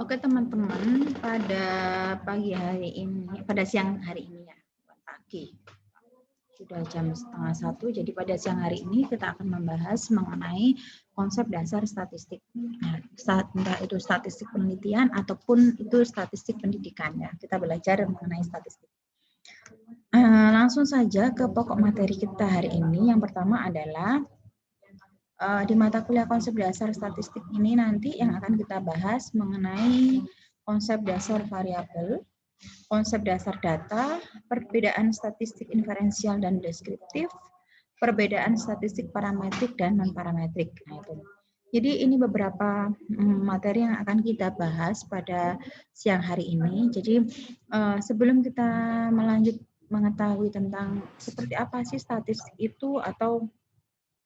Oke teman-teman, pada pagi hari ini, pada siang hari ini ya, bukan pagi, sudah jam 12:30. Jadi pada siang hari ini kita akan membahas mengenai konsep dasar statistik. Nah, entah itu statistik penelitian ataupun itu statistik pendidikan ya. Kita belajar mengenai statistik. Langsung saja ke pokok materi kita hari ini. Yang pertama adalah di mata kuliah konsep dasar statistik ini nanti yang akan kita bahas mengenai konsep dasar variabel, konsep dasar data, perbedaan statistik inferensial dan deskriptif, perbedaan statistik parametrik dan non-parametrik. Nah, itu. Jadi ini beberapa materi yang akan kita bahas pada siang hari ini. Jadi sebelum kita melanjut mengetahui tentang seperti apa sih statistik itu atau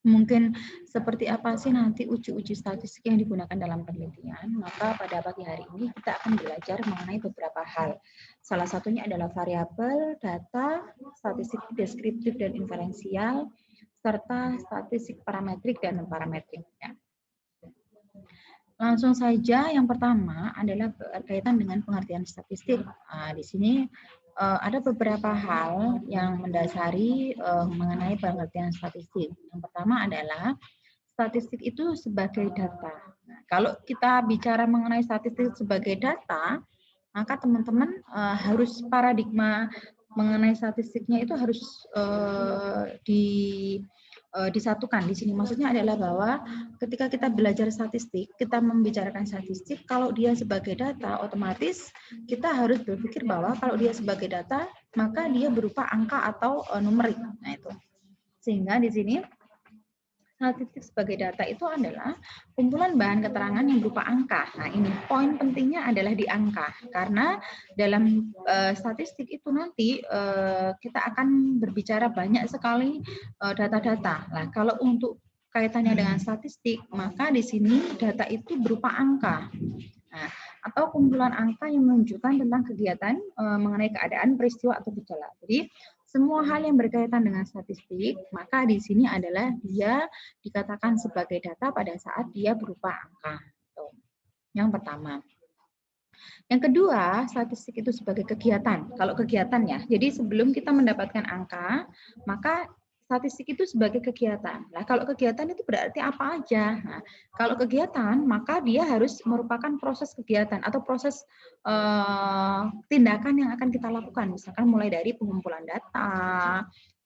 mungkin seperti apa sih nanti uji-uji statistik yang digunakan dalam penelitian, maka pada pagi hari ini kita akan belajar mengenai beberapa hal. Salah satunya adalah variabel, data, statistik deskriptif dan inferensial, serta statistik parametrik dan non-parametrik. Ya. Langsung saja, yang pertama adalah berkaitan dengan pengertian statistik. Di sini ada beberapa hal yang mendasari mengenai pengertian statistik. Yang pertama adalah statistik itu sebagai data. Nah, kalau kita bicara mengenai statistik sebagai data, maka teman-teman harus paradigma mengenai statistiknya itu harus disatukan di sini. Maksudnya adalah bahwa ketika kita belajar statistik, kita membicarakan statistik, kalau dia sebagai data, otomatis kita harus berpikir bahwa kalau dia sebagai data, maka dia berupa angka atau numerik. Nah, itu. Sehingga di sini statistik sebagai data itu adalah kumpulan bahan keterangan yang berupa angka. Nah, ini poin pentingnya adalah di angka, karena dalam statistik itu nanti kita akan berbicara banyak sekali data-data. Nah, kalau untuk kaitannya dengan statistik, maka di sini data itu berupa angka. Nah, atau kumpulan angka yang menunjukkan tentang kegiatan mengenai keadaan, peristiwa, atau gejala. Jadi, semua hal yang berkaitan dengan statistik, maka di sini adalah dia dikatakan sebagai data pada saat dia berupa angka. Yang pertama. Yang kedua, statistik itu sebagai kegiatan. Kalau kegiatan ya, jadi sebelum kita mendapatkan angka, maka statistik itu sebagai kegiatan. Nah, kalau kegiatan itu berarti apa aja? Nah, kalau kegiatan, maka dia harus merupakan proses kegiatan atau proses tindakan yang akan kita lakukan. Misalkan mulai dari pengumpulan data,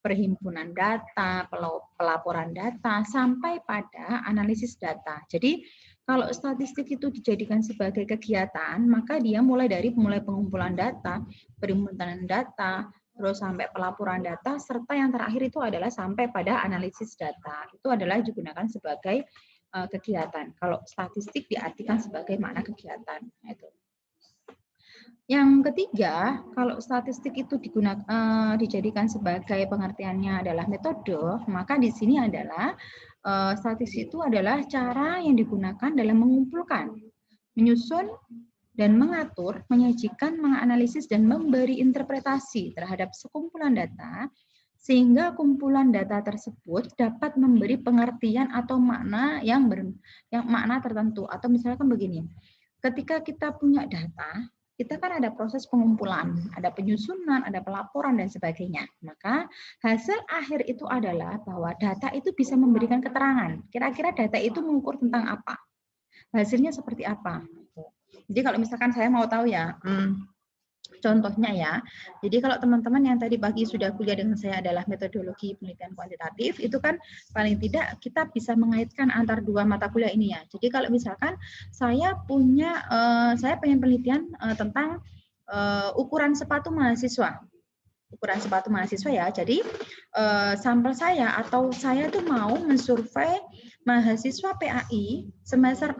perhimpunan data, pelaporan data, sampai pada analisis data. Jadi, kalau statistik itu dijadikan sebagai kegiatan, maka dia mulai pengumpulan data, perhimpunan data, terus sampai pelaporan data, serta yang terakhir itu adalah sampai pada analisis data. Itu adalah digunakan sebagai kegiatan. Kalau statistik diartikan sebagai makna kegiatan. Itu. Yang ketiga, kalau statistik itu dijadikan sebagai pengertiannya adalah metode, maka di sini adalah statistik itu adalah cara yang digunakan dalam mengumpulkan, menyusun, dan mengatur, menyajikan, menganalisis, dan memberi interpretasi terhadap sekumpulan data, sehingga kumpulan data tersebut dapat memberi pengertian atau makna yang makna tertentu. Atau misalkan begini, ketika kita punya data, kita kan ada proses pengumpulan, ada penyusunan, ada pelaporan, dan sebagainya. Maka hasil akhir itu adalah bahwa data itu bisa memberikan keterangan. Kira-kira data itu mengukur tentang apa? Hasilnya seperti apa? Jadi kalau misalkan saya mau tahu ya, contohnya ya, jadi kalau teman-teman yang tadi pagi sudah kuliah dengan saya adalah metodologi penelitian kuantitatif, itu kan paling tidak kita bisa mengaitkan antar dua mata kuliah ini ya. Jadi kalau misalkan saya pengen penelitian tentang ukuran sepatu mahasiswa. Ukuran sepatu mahasiswa ya, jadi sampel saya atau saya tuh mau mensurvei mahasiswa PAI semester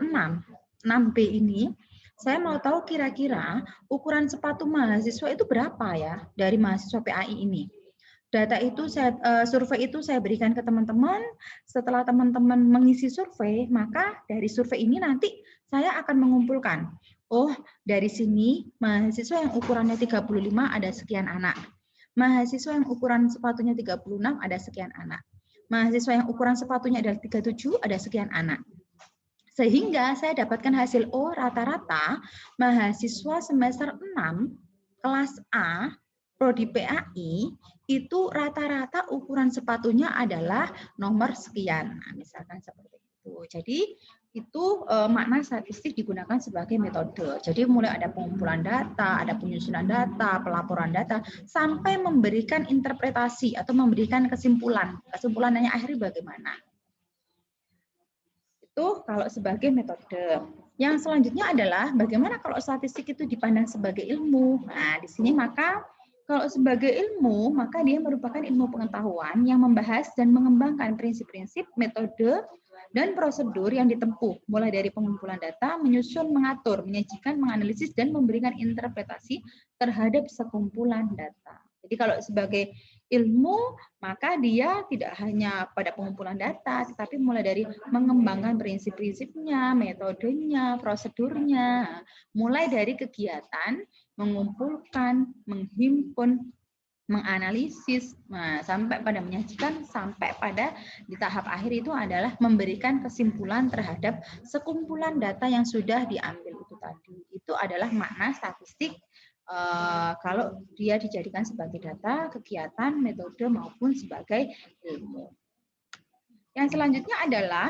6B ini. Saya mau tahu kira-kira ukuran sepatu mahasiswa itu berapa ya dari mahasiswa PAI ini. Data itu survei itu saya berikan ke teman-teman. Setelah teman-teman mengisi survei, maka dari survei ini nanti saya akan mengumpulkan. Oh, dari sini mahasiswa yang ukurannya 35 ada sekian anak. Mahasiswa yang ukuran sepatunya 36 ada sekian anak. mahasiswa yang ukuran sepatunya adalah 37, ada sekian anak. Sehingga saya dapatkan hasil, rata-rata mahasiswa semester 6 kelas A prodi PAI itu rata-rata ukuran sepatunya adalah nomor sekian. Nah, misalkan seperti itu. Jadi itu makna statistik digunakan sebagai metode. Jadi mulai ada pengumpulan data, ada penyusunan data, pelaporan data, sampai memberikan interpretasi atau memberikan kesimpulan. Kesimpulannya akhirnya bagaimana? Itu kalau sebagai metode. Yang selanjutnya adalah bagaimana kalau statistik itu dipandang sebagai ilmu. Nah, di sini maka kalau sebagai ilmu, maka dia merupakan ilmu pengetahuan yang membahas dan mengembangkan prinsip-prinsip, metode, dan prosedur yang ditempuh, mulai dari pengumpulan data, menyusun, mengatur, menyajikan, menganalisis, dan memberikan interpretasi terhadap sekumpulan data. Jadi kalau sebagai ilmu, maka dia tidak hanya pada pengumpulan data, tetapi mulai dari mengembangkan prinsip-prinsipnya, metodenya, prosedurnya, mulai dari kegiatan mengumpulkan, menghimpun, menganalisis, sampai pada menyajikan, sampai pada di tahap akhir itu adalah memberikan kesimpulan terhadap sekumpulan data yang sudah diambil itu tadi. Itu adalah makna statistik kalau dia dijadikan sebagai data, kegiatan, metode maupun sebagai ilmu. Yang selanjutnya adalah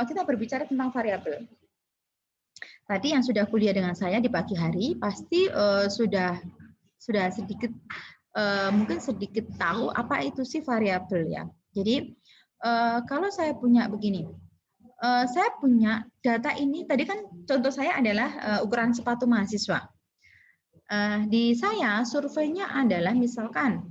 kita berbicara tentang variabel. Tadi yang sudah kuliah dengan saya di pagi hari pasti sudah sedikit mungkin sedikit tahu apa itu sih variabel ya. Jadi kalau saya punya begini, saya punya data ini tadi kan contoh saya adalah ukuran sepatu mahasiswa. Di saya surveinya adalah misalkan,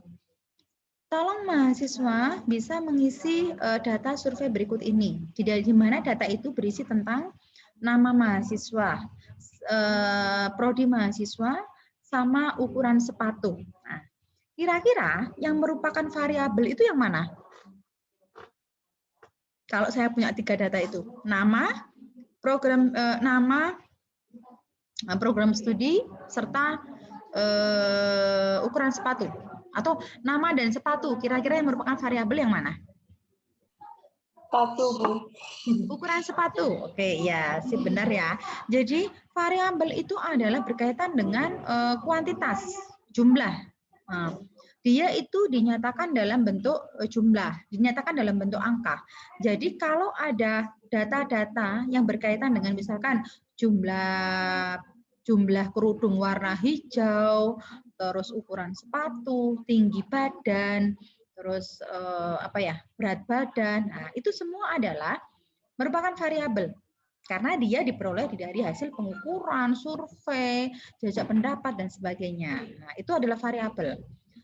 tolong mahasiswa bisa mengisi data survei berikut ini, di mana data itu berisi tentang nama mahasiswa, prodi mahasiswa, sama ukuran sepatu. Nah, kira-kira yang merupakan variabel itu yang mana? Kalau saya punya 3 data itu, nama, program studi, serta ukuran sepatu. Atau nama dan sepatu, kira-kira yang merupakan variabel yang mana? Sepatu, Bu. Ukuran sepatu, oke ya, sih benar ya. Jadi variabel itu adalah berkaitan dengan kuantitas, jumlah. Dia itu dinyatakan dalam bentuk jumlah, dinyatakan dalam bentuk angka. Jadi kalau ada data-data yang berkaitan dengan misalkan jumlah kerudung warna hijau, terus ukuran sepatu, tinggi badan, terus berat badan. Nah, itu semua adalah merupakan variabel karena dia diperoleh dari hasil pengukuran, survei, jajak pendapat dan sebagainya. Nah, itu adalah variabel.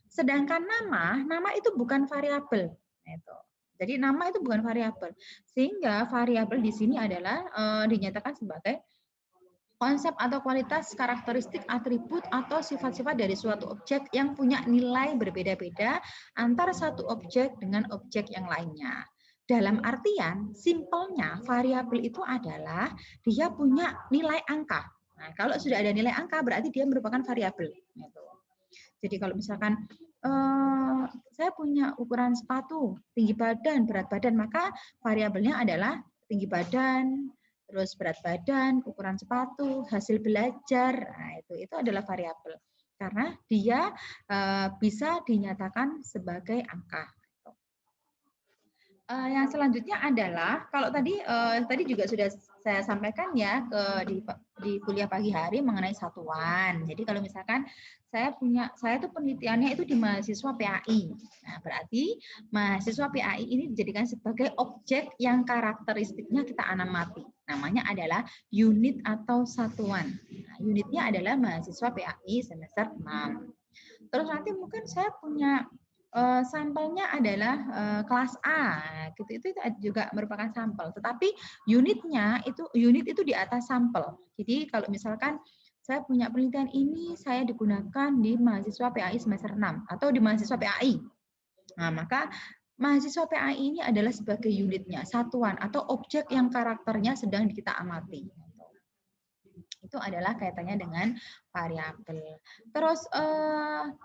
Sedangkan nama itu bukan variabel. Itu. Jadi nama itu bukan variabel. Sehingga variabel di sini adalah dinyatakan sebagai konsep atau kualitas, karakteristik, atribut, atau sifat-sifat dari suatu objek yang punya nilai berbeda-beda antara satu objek dengan objek yang lainnya. Dalam artian, simpelnya variabel itu adalah dia punya nilai angka. Nah, kalau sudah ada nilai angka, berarti dia merupakan variabel. Jadi kalau misalkan saya punya ukuran sepatu, tinggi badan, berat badan, maka variabelnya adalah tinggi badan, terus berat badan, ukuran sepatu, hasil belajar. Nah, itu adalah variabel karena dia bisa dinyatakan sebagai angka. Yang selanjutnya adalah kalau tadi juga sudah saya sampaikan ya di kuliah pagi hari mengenai satuan. Jadi kalau misalkan saya tuh penelitiannya itu di mahasiswa PAI. Nah, berarti mahasiswa PAI ini dijadikan sebagai objek yang karakteristiknya kita amati. Namanya adalah unit atau satuan. Nah, unitnya adalah mahasiswa PAI semester 6. Terus nanti mungkin saya punya sampelnya adalah kelas A, gitu. Itu juga merupakan sampel. Tetapi unit itu di atas sampel. Jadi kalau misalkan saya punya penelitian ini saya digunakan di mahasiswa PAI semester 6 atau di mahasiswa PAI. Nah, maka mahasiswa PAI ini adalah sebagai unitnya, satuan atau objek yang karakternya sedang kita amati. Itu adalah kaitannya dengan variabel. Terus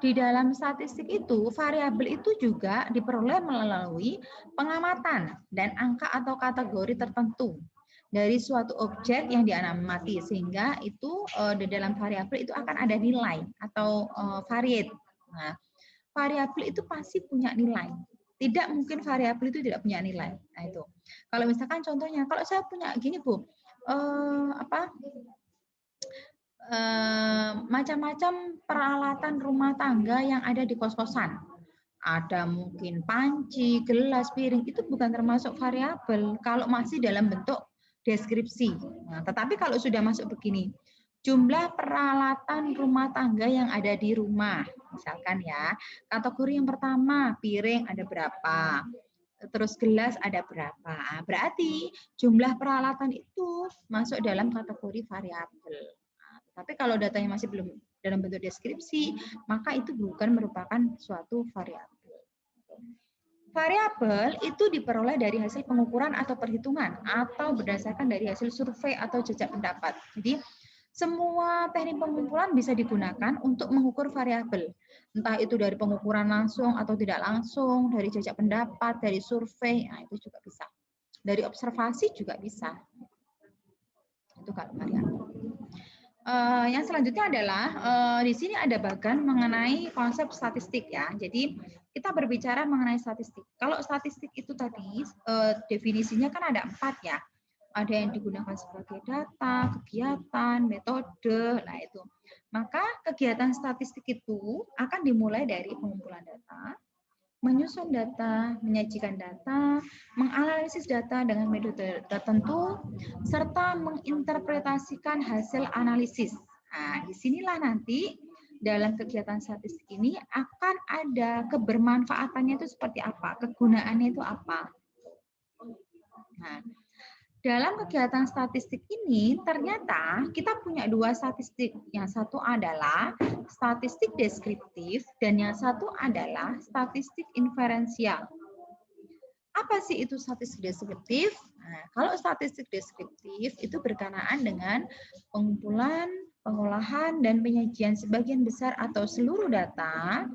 di dalam statistik itu, variabel itu juga diperoleh melalui pengamatan dan angka atau kategori tertentu dari suatu objek yang diamati, sehingga itu di dalam variabel itu akan ada nilai atau variate. Nah, variabel itu pasti punya nilai. Tidak mungkin variabel itu tidak punya nilai. Nah, itu. Kalau misalkan contohnya, kalau saya punya gini, Bu, macam-macam peralatan rumah tangga yang ada di kos-kosan. Ada mungkin panci, gelas, piring, itu bukan termasuk variabel kalau masih dalam bentuk deskripsi. Nah, tetapi kalau sudah masuk begini, jumlah peralatan rumah tangga yang ada di rumah, misalkan ya, kategori yang pertama, piring ada berapa, terus gelas ada berapa. Berarti jumlah peralatan itu masuk dalam kategori variabel. Tapi kalau datanya masih belum dalam bentuk deskripsi, maka itu bukan merupakan suatu variabel. Variabel itu diperoleh dari hasil pengukuran atau perhitungan atau berdasarkan dari hasil survei atau jejak pendapat. Jadi semua teknik pengumpulan bisa digunakan untuk mengukur variabel. Entah itu dari pengukuran langsung atau tidak langsung, dari jejak pendapat, dari survei, nah itu juga bisa. Dari observasi juga bisa. Itu kalau variabel. Yang selanjutnya adalah di sini ada bagian mengenai konsep statistik ya. Jadi kita berbicara mengenai statistik. Kalau statistik itu tadi definisinya kan ada 4 ya. Ada yang digunakan sebagai data, kegiatan, metode, nah itu. Maka kegiatan statistik itu akan dimulai dari pengumpulan data, menyusun data, menyajikan data, menganalisis data dengan metode tertentu, serta menginterpretasikan hasil analisis. Nah, disinilah nanti dalam kegiatan statistik ini akan ada kebermanfaatannya itu seperti apa, kegunaannya itu apa. Nah, dalam kegiatan statistik ini ternyata kita punya 2 statistik. Yang satu adalah statistik deskriptif dan yang satu adalah statistik inferensial. Apa sih itu statistik deskriptif? Nah, kalau statistik deskriptif itu berkenaan dengan pengumpulan, pengolahan, dan penyajian sebagian besar atau seluruh data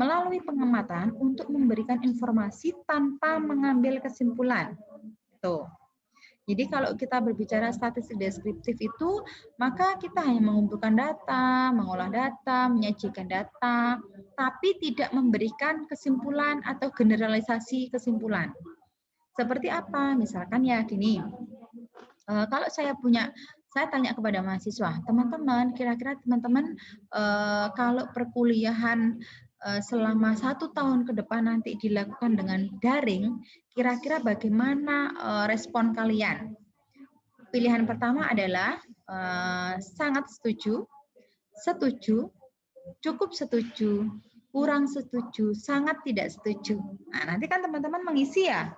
melalui pengamatan untuk memberikan informasi tanpa mengambil kesimpulan. Tuh. Jadi kalau kita berbicara statistik deskriptif itu, maka kita hanya mengumpulkan data, mengolah data, menyajikan data, tapi tidak memberikan kesimpulan atau generalisasi kesimpulan. Seperti apa? Misalkan ya gini, kalau saya tanya kepada mahasiswa, teman-teman, kira-kira teman-teman kalau perkuliahan selama 1 tahun ke depan nanti dilakukan dengan daring, kira-kira bagaimana respon kalian? Pilihan pertama adalah sangat setuju, setuju, cukup setuju, kurang setuju, sangat tidak setuju. Nah, nanti kan teman-teman mengisi ya.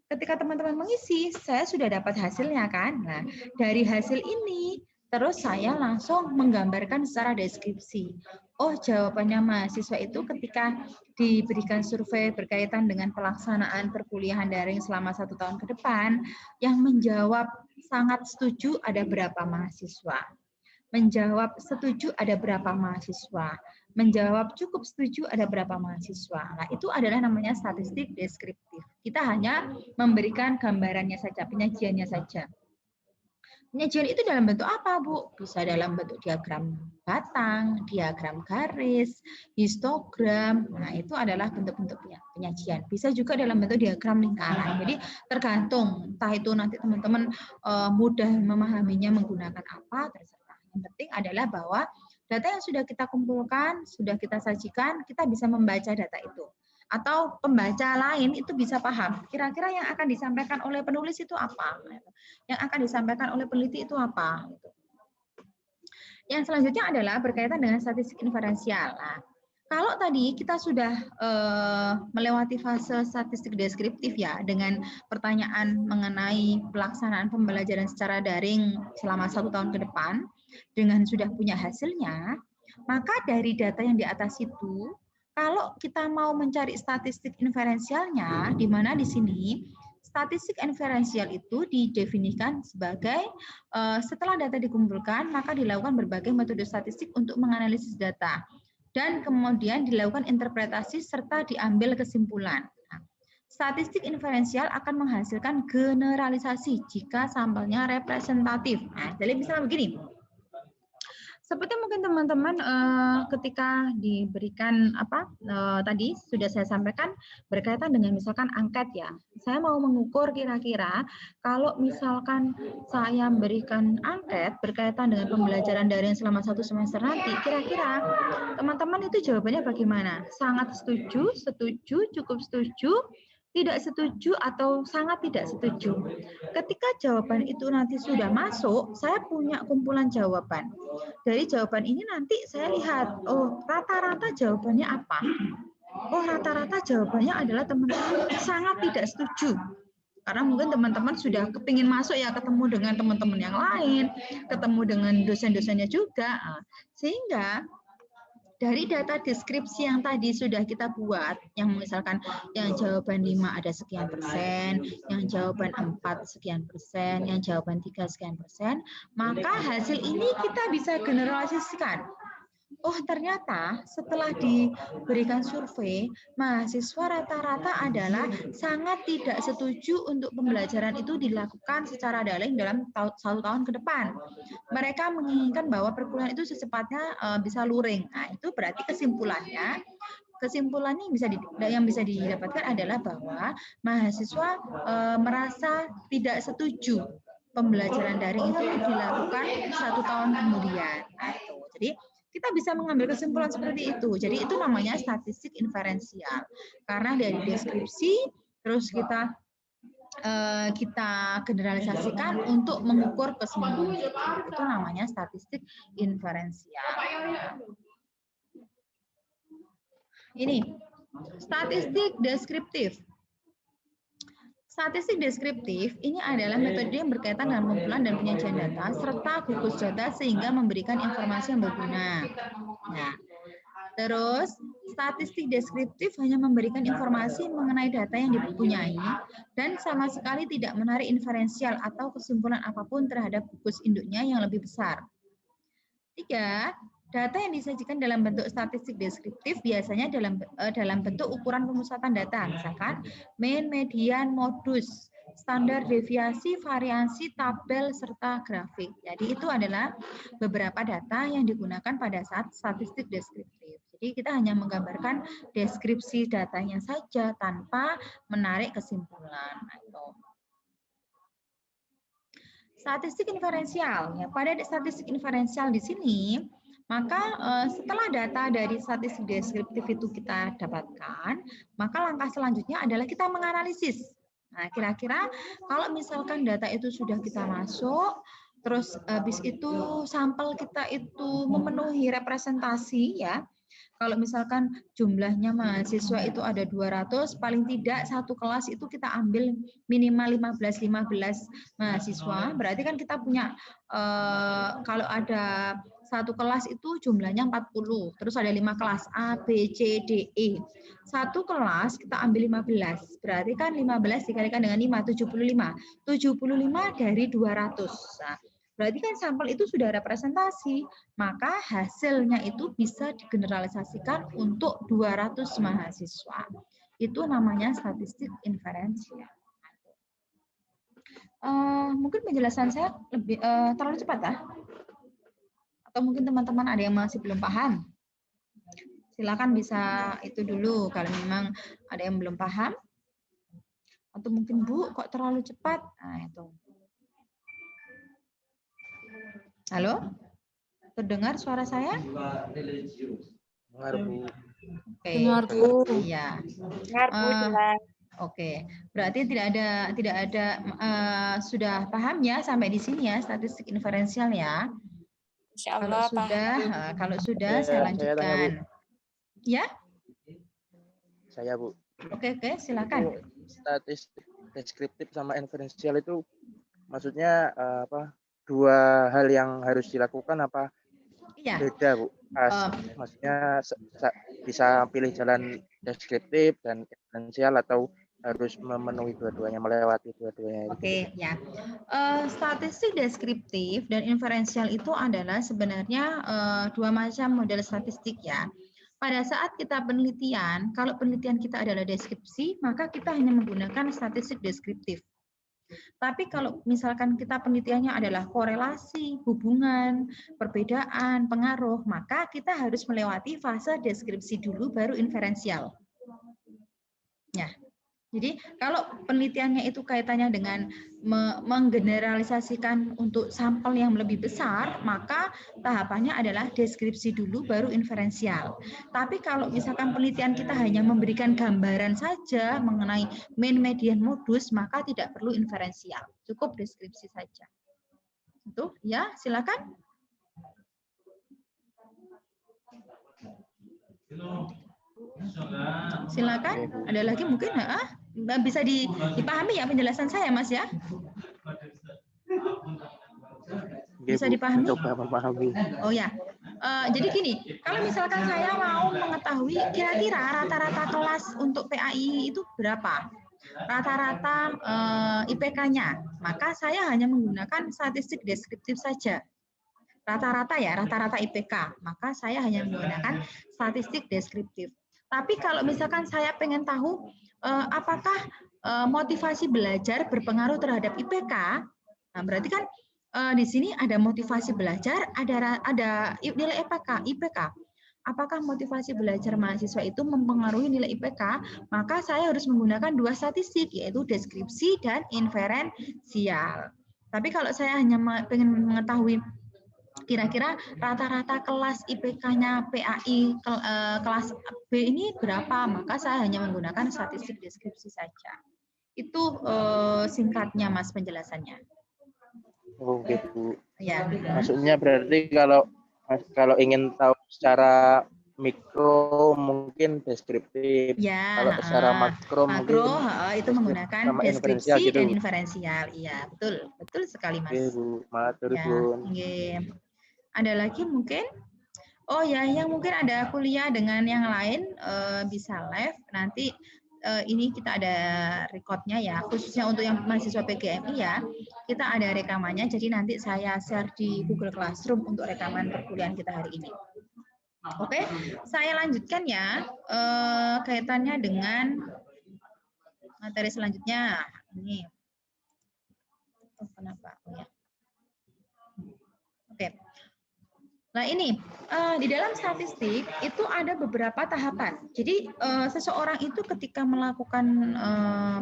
Ketika teman-teman mengisi, saya sudah dapat hasilnya kan. Nah, dari hasil ini, terus saya langsung menggambarkan secara deskripsi. Oh, jawabannya mahasiswa itu ketika diberikan survei berkaitan dengan pelaksanaan perkuliahan daring selama 1 tahun ke depan, yang menjawab sangat setuju ada berapa mahasiswa. Menjawab setuju ada berapa mahasiswa. Menjawab cukup setuju ada berapa mahasiswa. Nah, itu adalah namanya statistik deskriptif. Kita hanya memberikan gambarannya saja, penyajiannya saja. Penyajian itu dalam bentuk apa, Bu? Bisa dalam bentuk diagram batang, diagram garis, histogram. Nah, itu adalah bentuk-bentuk penyajian. Bisa juga dalam bentuk diagram lingkaran. Jadi tergantung, entah itu nanti teman-teman mudah memahaminya menggunakan apa, terserah. Yang penting adalah bahwa data yang sudah kita kumpulkan, sudah kita sajikan, kita bisa membaca data itu. Atau pembaca lain itu bisa paham, kira-kira yang akan disampaikan oleh penulis itu apa, yang akan disampaikan oleh peneliti itu apa. Yang selanjutnya adalah berkaitan dengan statistik inferensial. Nah, kalau tadi kita sudah melewati fase statistik deskriptif ya, dengan pertanyaan mengenai pelaksanaan pembelajaran secara daring selama 1 tahun ke depan, dengan sudah punya hasilnya, maka dari data yang di atas itu, kalau kita mau mencari statistik inferensialnya, di mana di sini Statistik inferensial itu didefinisikan sebagai setelah data dikumpulkan, maka dilakukan berbagai metode statistik untuk menganalisis data dan kemudian dilakukan interpretasi serta diambil kesimpulan. Nah, statistik inferensial akan menghasilkan generalisasi jika sampelnya representatif. Nah, jadi misalnya begini. Seperti mungkin teman-teman ketika diberikan tadi sudah saya sampaikan berkaitan dengan misalkan angket ya. Saya mau mengukur kira-kira kalau misalkan saya memberikan angket berkaitan dengan pembelajaran daring selama 1 semester nanti, kira-kira teman-teman itu jawabannya bagaimana? Sangat setuju, setuju, cukup setuju, tidak setuju atau sangat tidak setuju. Ketika jawaban itu nanti sudah masuk, saya punya kumpulan jawaban. Dari jawaban ini nanti saya lihat, oh rata-rata jawabannya apa? Oh rata-rata jawabannya adalah teman-teman sangat tidak setuju. Karena mungkin teman-teman sudah kepingin masuk ya, ketemu dengan teman-teman yang lain, ketemu dengan dosen-dosennya juga. Sehingga dari data deskripsi yang tadi sudah kita buat, yang misalkan yang jawaban 5 ada sekian persen, yang jawaban 4 sekian persen, yang jawaban 3 sekian persen, maka hasil ini kita bisa generalisasikan. Oh ternyata setelah diberikan survei, mahasiswa rata-rata adalah sangat tidak setuju untuk pembelajaran itu dilakukan secara daring dalam 1 tahun ke depan. Mereka menginginkan bahwa perkuliahan itu secepatnya bisa luring. Nah, itu berarti kesimpulannya yang bisa didapatkan adalah bahwa mahasiswa merasa tidak setuju pembelajaran daring itu dilakukan 1 tahun kemudian. Nah, itu. Jadi kita bisa mengambil kesimpulan seperti itu. Jadi itu namanya statistik inferensial. Karena dari deskripsi terus kita generalisasikan untuk mengukur keseluruhan. Itu namanya statistik inferensial. Ini statistik deskriptif. Statistik deskriptif ini adalah metode yang berkaitan dengan pengumpulan dan penyajian data serta gugus data sehingga memberikan informasi yang berguna. Nah, terus statistik deskriptif hanya memberikan informasi mengenai data yang dipunyai dan sama sekali tidak menarik inferensial atau kesimpulan apapun terhadap gugus induknya yang lebih besar. 3. Data yang disajikan dalam bentuk statistik deskriptif biasanya dalam bentuk ukuran pemusatan data, misalkan mean, median, modus, standar deviasi, variansi, tabel, serta grafik. Jadi itu adalah beberapa data yang digunakan pada saat statistik deskriptif. Jadi kita hanya menggambarkan deskripsi datanya saja tanpa menarik kesimpulan. Statistik inferensial. Ya, pada statistik inferensial di sini, maka setelah data dari statistik deskriptif itu kita dapatkan, maka langkah selanjutnya adalah kita menganalisis. Nah, kira-kira kalau misalkan data itu sudah kita masuk, terus habis itu sampel kita itu memenuhi representasi ya. Kalau misalkan jumlahnya mahasiswa itu ada 200, paling tidak satu kelas itu kita ambil minimal 15 mahasiswa. Berarti kan kita punya kalau ada satu kelas itu jumlahnya 40, terus ada 5 kelas A, B, C, D, E. Satu kelas kita ambil 15, berarti kan 15 dikalikan dengan 5, 75. 75 dari 200. Nah, berarti kan sampel itu sudah representasi, maka hasilnya itu bisa digeneralisasikan untuk 200 mahasiswa. Itu namanya statistik inferensial. Mungkin penjelasan saya lebih terlalu cepat ya? Atau mungkin teman-teman ada yang masih belum paham? Silakan bisa itu dulu kalau memang ada yang belum paham. Atau mungkin Bu, kok terlalu cepat? Nah, itu. Halo? Terdengar suara saya? Dengar, Bu. Oke. Dengar, Bu. Iya. Dengar, Bu, jelas. Oke, berarti tidak ada sudah paham ya sampai di sini ya statistik inferensial ya. Insyaallah paham. Kalau sudah Ya, saya saya tanya, Bu. lanjutkan. Ya? Saya, Bu. Oke, silakan. Itu statistik deskriptif sama inferensial itu maksudnya dua hal yang harus dilakukan apa Iya. beda, Bu? Maksudnya bisa pilih jalan deskriptif dan inferensial atau harus memenuhi dua-duanya, melewati dua-duanya. Oke, ya. Statistik deskriptif dan inferensial itu adalah sebenarnya dua macam model statistik ya. Pada saat kita penelitian, kalau penelitian kita adalah deskripsi, maka kita hanya menggunakan statistik deskriptif. Tapi kalau misalkan kita penelitiannya adalah korelasi, hubungan, perbedaan, pengaruh, maka kita harus melewati fase deskripsi dulu baru inferensial. Ya. Jadi kalau penelitiannya itu kaitannya dengan menggeneralisasikan untuk sampel yang lebih besar, maka tahapannya adalah deskripsi dulu baru inferensial. Tapi kalau misalkan penelitian kita hanya memberikan gambaran saja mengenai mean, median, modus, maka tidak perlu inferensial. Cukup deskripsi saja. Itu ya, silakan. Silakan. Ada lagi mungkin? Bisa dipahami ya penjelasan saya, Mas ya? Bisa dipahami? Coba memahami. Oh ya. Jadi gini, kalau misalkan saya mau mengetahui kira-kira rata-rata kelas untuk PAI itu berapa? Rata-rata IPK-nya, maka saya hanya menggunakan statistik deskriptif saja. Rata-rata ya, rata-rata IPK, maka saya hanya menggunakan statistik deskriptif. Tapi kalau misalkan saya pengen tahu apakah motivasi belajar berpengaruh terhadap IPK, nah berarti kan di sini ada motivasi belajar, ada nilai IPK. Apakah motivasi belajar mahasiswa itu mempengaruhi nilai IPK? Maka saya harus menggunakan dua statistik, yaitu deskripsi dan inferensial. Tapi kalau saya hanya pengen mengetahui kira-kira rata-rata kelas IPK-nya PAI kelas B ini berapa, maka saya hanya menggunakan statistik deskripsi saja. Itu singkatnya, Mas, penjelasannya. Oh gitu. Ya. Maksudnya berarti kalau ingin tahu secara mikro mungkin deskriptif. Ya, kalau secara makro mungkin itu menggunakan deskripsi gitu. Dan inferensial. Iya, betul sekali, Mas. Oke, Bu. Matur, ya, Bun. Ada lagi mungkin? Oh ya, yang mungkin ada kuliah dengan yang lain bisa live. Nanti ini kita ada recordnya ya, khususnya untuk yang mahasiswa PGMI ya. Kita ada rekamannya, jadi nanti saya share di Google Classroom untuk rekaman perkuliahan kita hari ini. Oke, saya lanjutkan ya, kaitannya dengan materi selanjutnya. Ini. Oh, kenapa? Oh, ya. Oke. Nah ini, di dalam statistik itu ada beberapa tahapan. Jadi seseorang itu ketika melakukan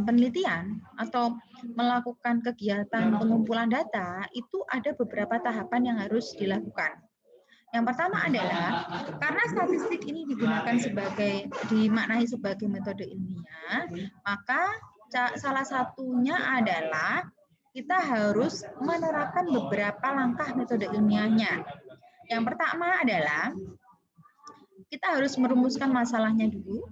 penelitian atau melakukan kegiatan pengumpulan data, itu ada beberapa tahapan yang harus dilakukan. Yang pertama adalah, karena statistik ini dimaknai sebagai metode ilmiah, maka salah satunya adalah kita harus menerapkan beberapa langkah metode ilmiahnya. Yang pertama adalah kita harus merumuskan masalahnya dulu,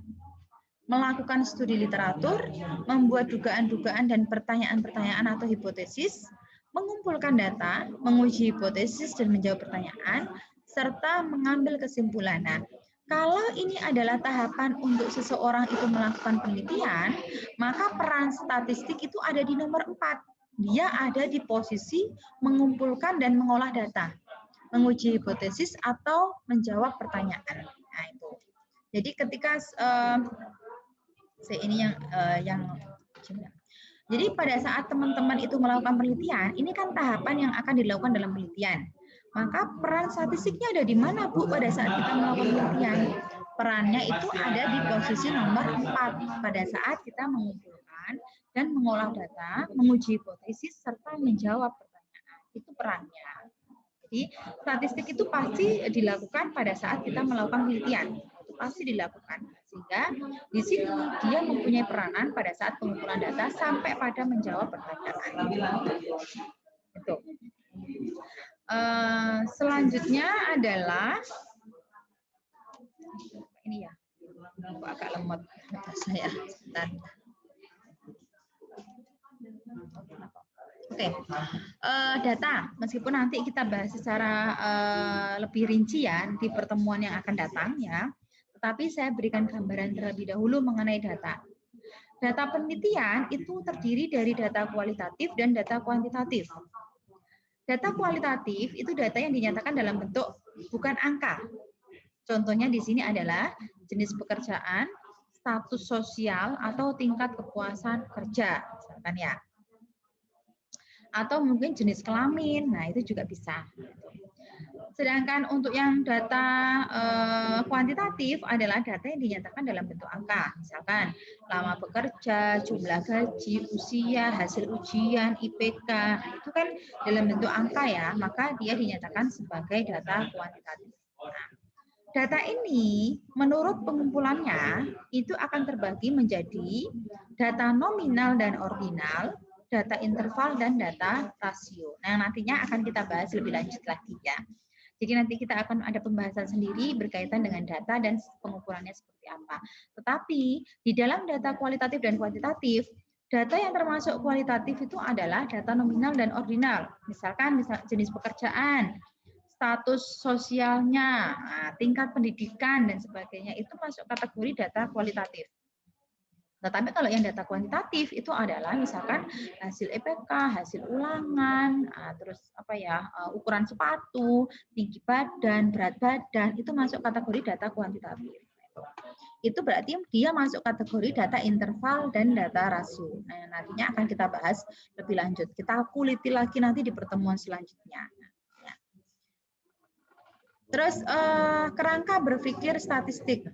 melakukan studi literatur, membuat dugaan-dugaan dan pertanyaan-pertanyaan atau hipotesis, mengumpulkan data, menguji hipotesis dan menjawab pertanyaan, serta mengambil kesimpulan. Nah, kalau ini adalah tahapan untuk seseorang itu melakukan penelitian, maka peran statistik itu ada di nomor 4. Dia ada di posisi mengumpulkan dan mengolah data, menguji hipotesis atau menjawab pertanyaan. Nah itu. Jadi ketika jadi pada saat teman-teman itu melakukan penelitian, ini kan tahapan yang akan dilakukan dalam penelitian. Maka peran statistiknya ada di mana, Bu, pada saat kita melakukan penelitian? Perannya itu ada di posisi nomor 4 pada saat kita mengumpulkan dan mengolah data, menguji hipotesis serta menjawab pertanyaan. Itu perannya. Jadi statistik itu pasti dilakukan pada saat kita melakukan penelitian, itu pasti dilakukan. Sehingga di sini dia mempunyai peranan pada saat pengumpulan data sampai pada menjawab pertanyaan. Itu. Selanjutnya adalah ini ya, agak lemot saya. Bentar. Oke, data. Meskipun nanti kita bahas secara lebih rinci ya di pertemuan yang akan datang ya, tetapi saya berikan gambaran terlebih dahulu mengenai data. Data penelitian itu terdiri dari data kualitatif dan data kuantitatif. Data kualitatif itu data yang dinyatakan dalam bentuk bukan angka. Contohnya di sini adalah jenis pekerjaan, status sosial, atau tingkat kepuasan kerja, misalkan ya. Atau mungkin jenis kelamin, nah itu juga bisa. Sedangkan untuk yang data kuantitatif adalah data yang dinyatakan dalam bentuk angka. Misalkan lama bekerja, jumlah gaji, usia, hasil ujian, IPK, itu kan dalam bentuk angka ya, maka dia dinyatakan sebagai data kuantitatif. Nah, data ini menurut pengumpulannya itu akan terbagi menjadi data nominal dan ordinal, data interval, dan data rasio. Nah, nantinya akan kita bahas lebih lanjut lagi ya. Jadi nanti kita akan ada pembahasan sendiri berkaitan dengan data dan pengumpulannya seperti apa. Tetapi di dalam data kualitatif dan kuantitatif, data yang termasuk kualitatif itu adalah data nominal dan ordinal. Misalkan jenis pekerjaan, status sosialnya, tingkat pendidikan, dan sebagainya, itu masuk kategori data kualitatif. Tetapi kalau yang data kuantitatif itu adalah misalkan hasil EPK, hasil ulangan, terus apa ya, ukuran sepatu, tinggi badan, berat badan, itu masuk kategori data kuantitatif. Itu berarti dia masuk kategori data interval dan data rasio. Nah, nantinya akan kita bahas lebih lanjut. Kita kuliti lagi nanti di pertemuan selanjutnya. Terus kerangka berpikir statistik.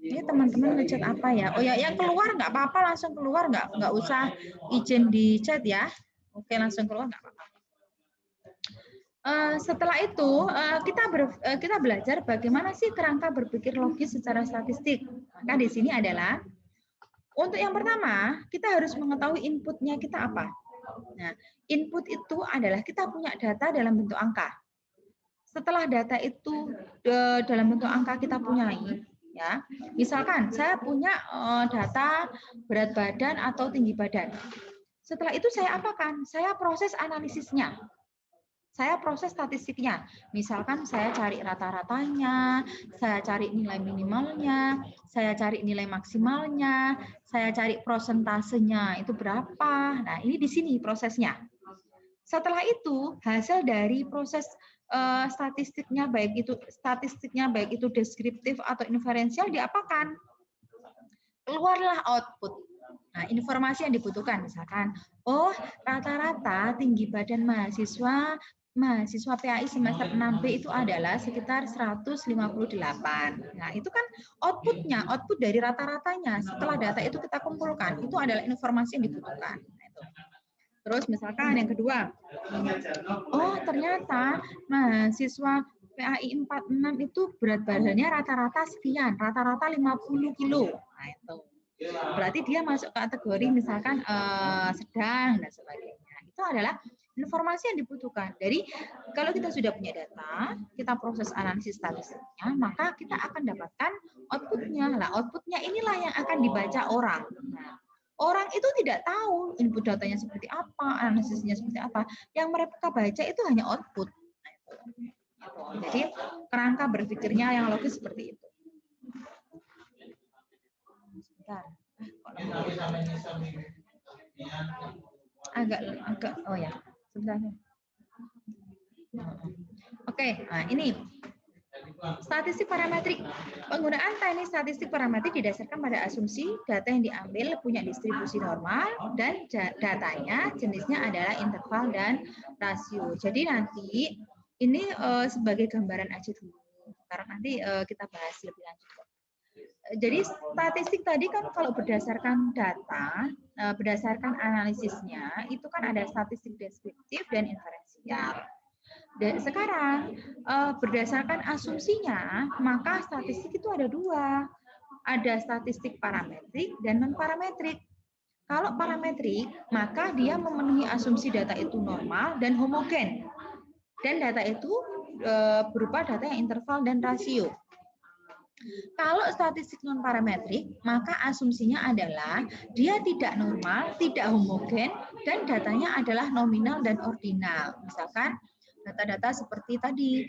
Ini teman-teman ngechat apa ya? Oh ya, yang keluar nggak apa-apa, langsung keluar, nggak usah izin di chat ya. Oke, langsung keluar nggak apa-apa. Setelah itu kita belajar bagaimana sih kerangka berpikir logis secara statistik. Maka di sini adalah untuk yang pertama kita harus mengetahui inputnya kita apa. Nah, input itu adalah kita punya data dalam bentuk angka. Setelah data itu dalam bentuk angka kita punyai, ya, misalkan saya punya data berat badan atau tinggi badan. Setelah itu saya apakan? Saya proses analisisnya. Saya proses statistiknya. Misalkan saya cari rata-ratanya, saya cari nilai minimalnya, saya cari nilai maksimalnya, saya cari prosentasenya itu berapa. Nah, ini di sini prosesnya. Setelah itu, hasil dari proses statistiknya baik itu deskriptif atau inferensial diapakan? Keluarlah output. Nah, informasi yang dibutuhkan misalkan, oh rata-rata tinggi badan mahasiswa PAI semester 6B itu adalah sekitar 158. Nah, itu kan outputnya, output dari rata-ratanya. Setelah data itu kita kumpulkan, itu adalah informasi yang dibutuhkan. Nah, itu. Terus misalkan yang kedua, oh ternyata mahasiswa PAI 46 itu berat badannya rata-rata sekian, rata-rata 50 kilo. Nah, itu. Berarti dia masuk kategori misalkan sedang dan sebagainya. Itu adalah informasi yang dibutuhkan. Jadi kalau kita sudah punya data, kita proses analisis statistiknya, maka kita akan dapatkan outputnya. Nah, outputnya inilah yang akan dibaca orang. Nah, orang itu tidak tahu input datanya seperti apa, analisisnya seperti apa. Yang mereka baca itu hanya output. Nah, itu. Jadi kerangka berpikirnya yang logis seperti itu. Sebentar. Agak oh ya, sebentar. Oke, nah ini statistik parametrik. Penggunaan teknik statistik parametrik didasarkan pada asumsi data yang diambil punya distribusi normal dan datanya jenisnya adalah interval dan rasio. Jadi nanti ini sebagai gambaran aja dulu. Karena nanti kita bahas lebih lanjut. Jadi statistik tadi kan kalau berdasarkan data, berdasarkan analisisnya, itu kan ada statistik deskriptif dan inferensial. Dan sekarang berdasarkan asumsinya, maka statistik itu ada dua. Ada statistik parametrik dan non-parametrik. Kalau parametrik, maka dia memenuhi asumsi data itu normal dan homogen. Dan data itu berupa data yang interval dan rasio. Kalau statistik non-parametrik, maka asumsinya adalah dia tidak normal, tidak homogen, dan datanya adalah nominal dan ordinal. Misalkan Data-data seperti tadi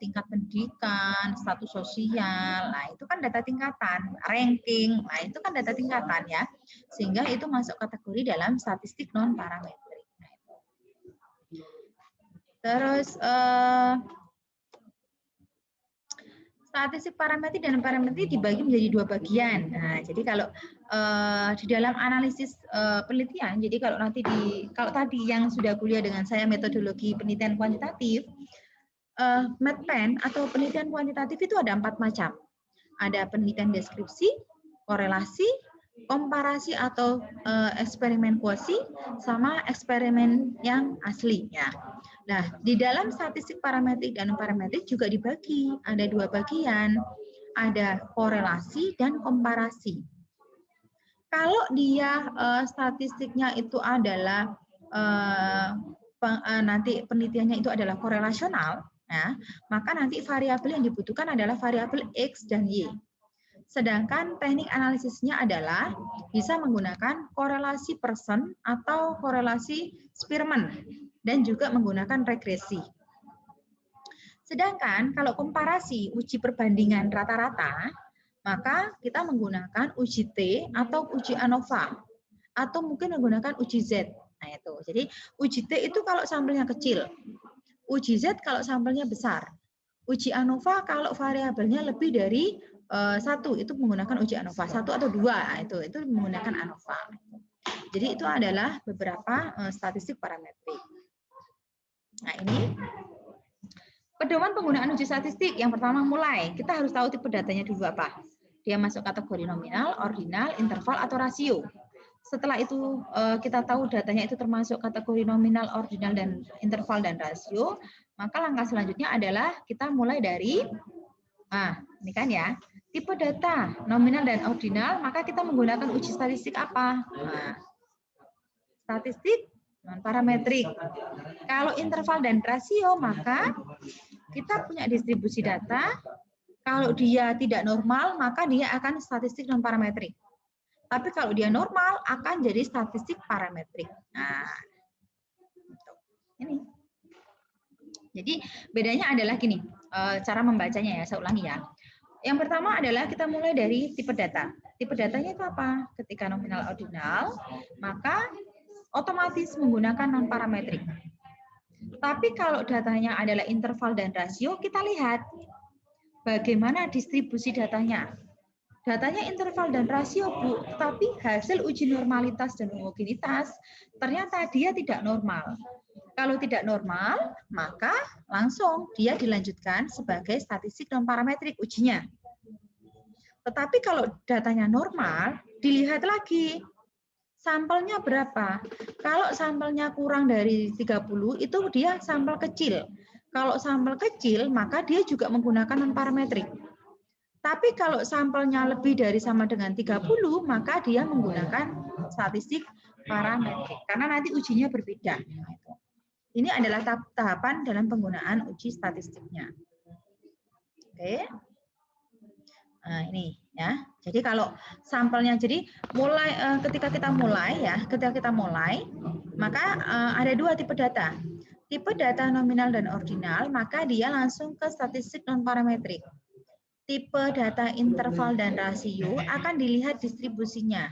tingkat pendidikan, status sosial, nah itu kan data tingkatan, ranking, nah itu kan data tingkatan ya, sehingga itu masuk kategori dalam statistik non parametrik. Terus statistik parametrik dan parametrik dibagi menjadi dua bagian. Nah, jadi kalau di dalam analisis penelitian, jadi kalau nanti kalau tadi yang sudah kuliah dengan saya metodologi penelitian kuantitatif, MedPen atau penelitian kuantitatif itu ada 4 macam. Ada penelitian deskripsi, korelasi, komparasi atau eksperimen kuasi, sama eksperimen yang asli ya. Nah, di dalam statistik parametrik dan parametrik juga dibagi, ada 2 bagian, ada korelasi dan komparasi. Kalau dia statistiknya itu adalah nanti penelitiannya itu adalah korelasional, ya, maka nanti variabel yang dibutuhkan adalah variabel X dan Y. Sedangkan teknik analisisnya adalah bisa menggunakan korelasi Pearson atau korelasi Spearman dan juga menggunakan regresi. Sedangkan kalau komparasi uji perbandingan rata-rata, maka kita menggunakan uji T atau uji ANOVA atau mungkin menggunakan uji Z. Nah itu. Jadi uji T itu kalau sampelnya kecil, uji Z kalau sampelnya besar, uji ANOVA kalau variabelnya lebih dari 1 itu menggunakan uji ANOVA, 1 atau 2 itu menggunakan ANOVA. Jadi itu adalah beberapa statistik parametrik. Nah ini pedoman penggunaan uji statistik. Yang pertama mulai, kita harus tahu tipe datanya dulu apa. Dia masuk kategori nominal, ordinal, interval, atau rasio. Setelah itu kita tahu datanya itu termasuk kategori nominal, ordinal, dan interval, dan rasio, maka langkah selanjutnya adalah kita mulai dari, ini kan ya, tipe data nominal dan ordinal, maka kita menggunakan uji statistik apa? Nah, statistik non-parametrik. Kalau interval dan rasio, maka kita punya distribusi data. Kalau dia tidak normal, maka dia akan statistik non-parametrik. Tapi kalau dia normal, akan jadi statistik parametrik. Nah, ini. Jadi bedanya adalah gini, cara membacanya ya, saya ulangi ya. Yang pertama adalah kita mulai dari tipe data. Tipe datanya itu apa? Ketika nominal ordinal, maka otomatis menggunakan non-parametrik. Tapi kalau datanya adalah interval dan rasio, kita lihat bagaimana distribusi datanya. Datanya interval dan rasio, Bu, tapi hasil uji normalitas dan homogenitas ternyata dia tidak normal. Kalau tidak normal, maka langsung dia dilanjutkan sebagai statistik non-parametrik ujinya. Tetapi kalau datanya normal, dilihat lagi sampelnya berapa. Kalau sampelnya kurang dari 30, itu dia sampel kecil. Kalau sampel kecil, maka dia juga menggunakan non-parametrik. Tapi kalau sampelnya lebih dari sama dengan 30, maka dia menggunakan statistik parametrik. Karena nanti ujinya berbeda. Ini adalah tahapan dalam penggunaan uji statistiknya. Oke. Nah, ini ya. Jadi kalau sampelnya, jadi mulai ketika kita mulai, maka ada 2 tipe data. Tipe data nominal dan ordinal, maka dia langsung ke statistik non-parametrik. Tipe data interval dan rasio akan dilihat distribusinya.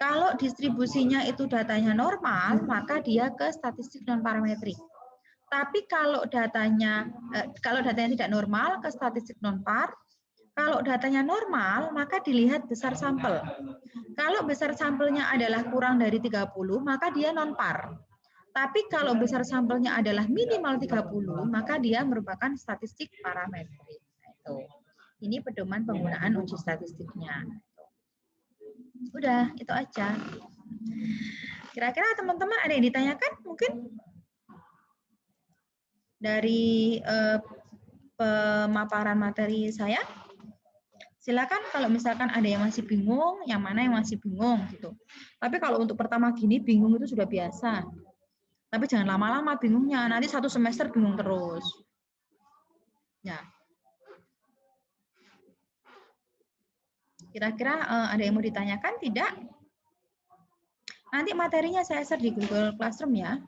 Kalau distribusinya itu datanya normal, maka dia ke statistik non-parametrik. Tapi kalau datanya tidak normal, ke statistik non-par. Kalau datanya normal, maka dilihat besar sampel. Kalau besar sampelnya adalah kurang dari 30, maka dia non-par. Tapi kalau besar sampelnya adalah minimal 30, maka dia merupakan statistik parametrik. Itu. Ini pedoman penggunaan uji statistiknya. Udah, itu aja. Kira-kira teman-teman ada yang ditanyakan mungkin dari pemaparan materi saya? Silakan kalau misalkan ada yang masih bingung, yang mana yang masih bingung gitu. Tapi kalau untuk pertama gini bingung itu sudah biasa. Tapi jangan lama-lama bingungnya, nanti 1 semester bingung terus. Ya. Kira-kira ada yang mau ditanyakan? Tidak? Nanti materinya saya share di Google Classroom ya.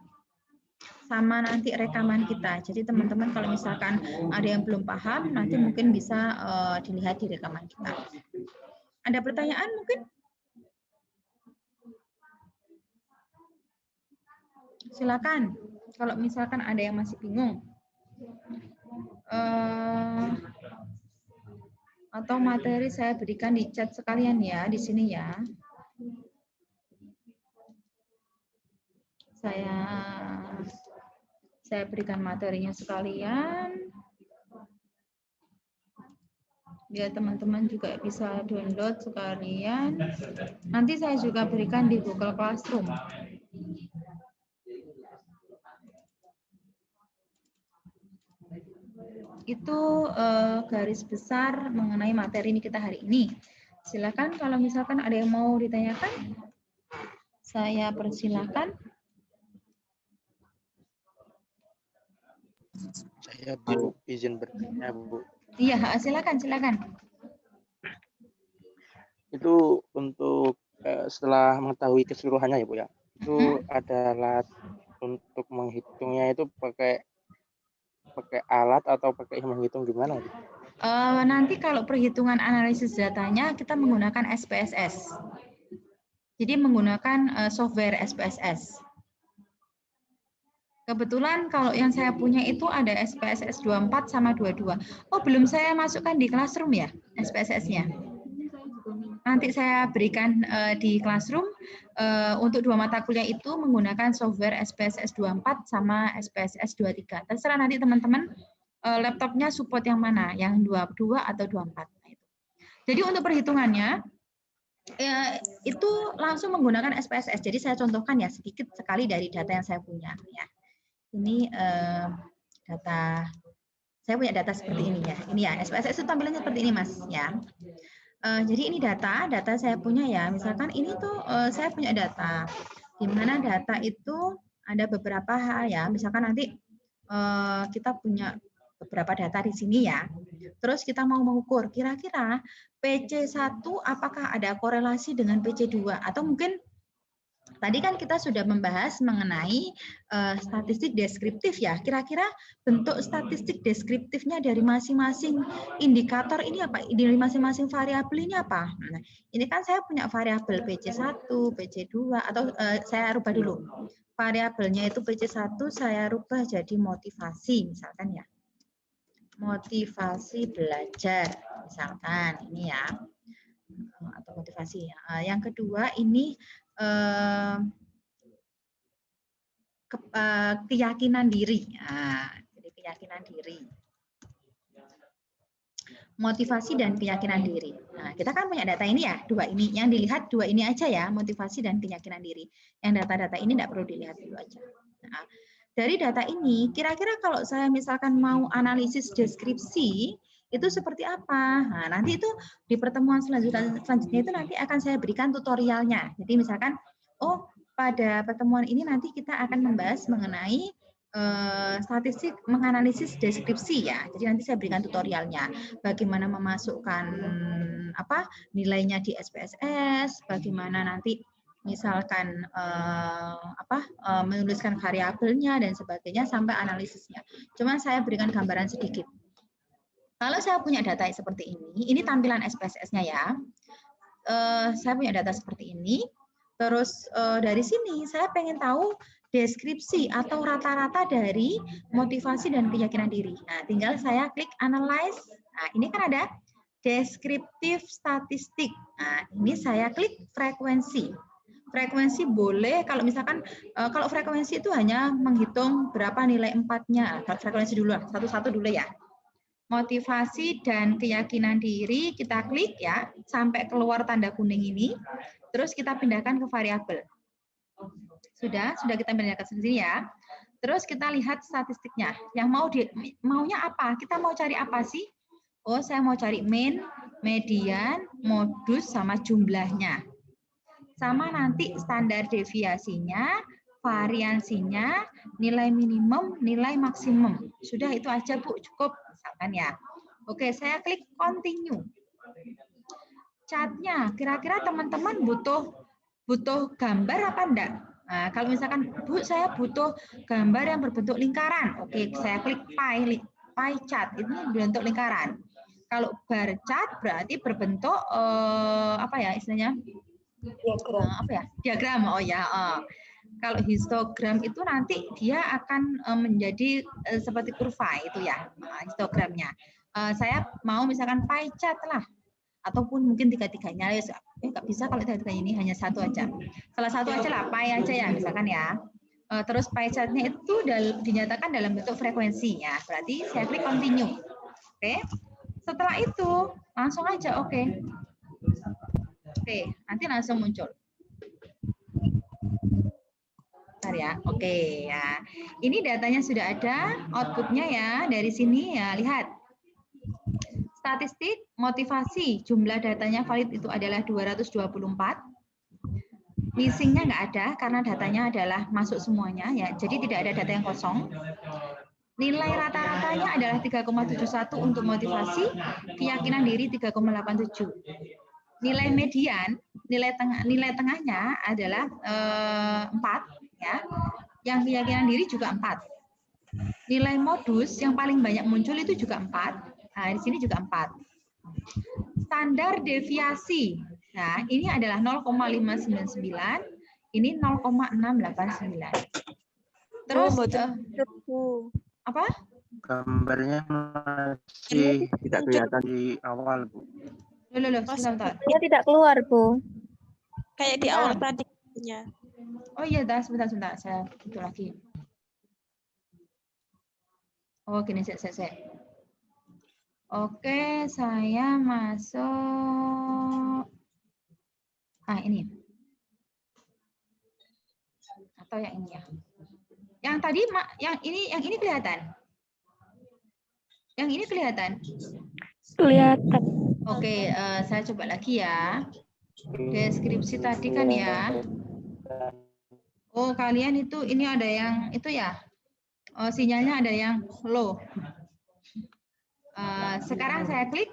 sama nanti rekaman kita. Jadi teman-teman kalau misalkan ada yang belum paham, nanti mungkin bisa dilihat di rekaman kita. Ada pertanyaan mungkin? Silakan. Kalau misalkan ada yang masih bingung. Atau materi saya berikan di chat sekalian ya, di sini ya. Saya berikan materinya sekalian. Biar teman-teman juga bisa download sekalian. Nanti saya juga berikan di Google Classroom. Itu garis besar mengenai materi ini kita hari ini. Silakan kalau misalkan ada yang mau ditanyakan, saya persilakan. Saya izin bertanya, Bu. Iya, silakan. Itu untuk setelah mengetahui keseluruhannya ya, Bu ya. Itu ada alat untuk menghitungnya itu pakai alat atau pakai menghitung gimana? Nanti kalau perhitungan analisis datanya kita menggunakan SPSS. Jadi menggunakan software SPSS. Kebetulan kalau yang saya punya itu ada SPSS 24 sama 22. Oh, belum saya masukkan di Classroom ya, SPSS-nya. Nanti saya berikan di Classroom untuk 2 mata kuliah itu menggunakan software SPSS 24 sama SPSS 23. Terserah nanti teman-teman laptopnya support yang mana, yang 22 atau 24. Jadi untuk perhitungannya itu langsung menggunakan SPSS. Jadi saya contohkan ya sedikit sekali dari data yang saya punya. Ya. Ini data, saya punya data seperti ini ya. Ini ya SPSS itu tampilannya seperti ini Mas ya. Jadi ini data saya punya ya. Misalkan ini tuh saya punya data, di mana data itu ada beberapa hal ya. Misalkan nanti kita punya beberapa data di sini ya. Terus kita mau mengukur kira-kira PC1 apakah ada korelasi dengan PC2 atau mungkin tadi kan kita sudah membahas mengenai statistik deskriptif ya. Kira-kira bentuk statistik deskriptifnya dari masing-masing indikator ini apa? Dari masing-masing variabel ini apa? Nah, ini kan saya punya variabel PC1, PC2 atau saya rubah dulu. Variabelnya itu PC1 saya rubah jadi motivasi misalkan ya. Motivasi belajar misalkan ini ya. Atau motivasi ya. Yang kedua ini keyakinan diri. Jadi keyakinan diri. Motivasi dan keyakinan diri. Nah, kita kan punya data ini ya, dua ini. Yang dilihat dua ini aja ya, motivasi dan keyakinan diri. Yang data-data ini tidak perlu dilihat dulu aja. Nah, dari data ini, kira-kira kalau saya misalkan mau analisis deskripsi, itu seperti apa? Nah, nanti itu di pertemuan selanjutnya itu nanti akan saya berikan tutorialnya. Jadi misalkan, oh pada pertemuan ini nanti kita akan membahas mengenai statistik menganalisis deskripsi ya. Jadi nanti saya berikan tutorialnya. Bagaimana memasukkan nilainya di SPSS, bagaimana nanti misalkan menuliskan variabelnya dan sebagainya sampai analisisnya. Cuma saya berikan gambaran sedikit. Kalau saya punya data seperti ini tampilan SPSS-nya ya. Saya punya data seperti ini. Terus dari sini saya pengen tahu deskripsi atau rata-rata dari motivasi dan keyakinan diri. Nah, tinggal saya klik analyze. Nah, ini kan ada deskriptif statistik. Nah, ini saya klik frekuensi. Frekuensi boleh kalau misalkan kalau frekuensi itu hanya menghitung berapa nilai 4-nya. Frekuensi dulu, satu-satu dulu ya. Motivasi dan keyakinan diri kita klik ya sampai keluar tanda kuning ini. Terus kita pindahkan ke variabel. Sudah kita pindahkan ke sini ya. Terus kita lihat statistiknya. Yang maunya apa? Kita mau cari apa sih? Oh, saya mau cari mean, median, modus sama jumlahnya. Sama nanti standar deviasinya, variansinya, nilai minimum, nilai maksimum. Sudah itu aja Bu, cukup misalkan ya. Oke, saya klik continue. Catnya, kira-kira teman-teman butuh gambar apa enggak? Nah, kalau misalkan Bu, saya butuh gambar yang berbentuk lingkaran. Oke, saya klik pie chart, itu berbentuk lingkaran. Kalau bar chart berarti berbentuk apa ya istilahnya? Diagram. Oh ya. Kalau histogram itu nanti dia akan menjadi seperti kurva itu ya, histogramnya. Saya mau misalkan pie chart lah, ataupun mungkin tiga-tiganya. Nggak bisa kalau tiga-tiganya ini, hanya satu aja. Salah satu aja lah, pie aja ya misalkan ya. Terus pie chartnya itu dinyatakan dalam bentuk frekuensi ya. Berarti saya klik continue. Oke. Setelah itu langsung aja oke. Oke, nanti langsung muncul. Bentar ya. Oke ya. Ini datanya sudah ada, outputnya ya dari sini ya. Lihat. Statistik motivasi, jumlah datanya valid itu adalah 224. Missingnya nggak ada karena datanya adalah masuk semuanya ya. Jadi tidak ada data yang kosong. Nilai rata-ratanya adalah 3,71 untuk motivasi, keyakinan diri 3,87. Nilai median, nilai tengahnya adalah 4 ya. Yang keyakinan diri juga 4. Nilai modus yang paling banyak muncul itu juga 4. Nah, di sini juga 4. Standar deviasi. Nah, ini adalah 0,599, ini 0,689. Terus apa? Gambarnya masih tidak kelihatan di awal, Bu. Loh, sebentar. Dia tidak keluar, Bu. Kayak di awal tadi. Oh iya, sebentar. Saya itu lagi. Oh, gini, saya. Oke, saya masuk. Ini. Atau yang ini ya. Yang tadi, yang ini kelihatan. Yang ini kelihatan. Kelihatan. Oke, saya coba lagi ya. Deskripsi tadi kan ya. Oh, kalian itu ini ada yang itu ya. Sinyalnya ada yang low. Sekarang saya klik.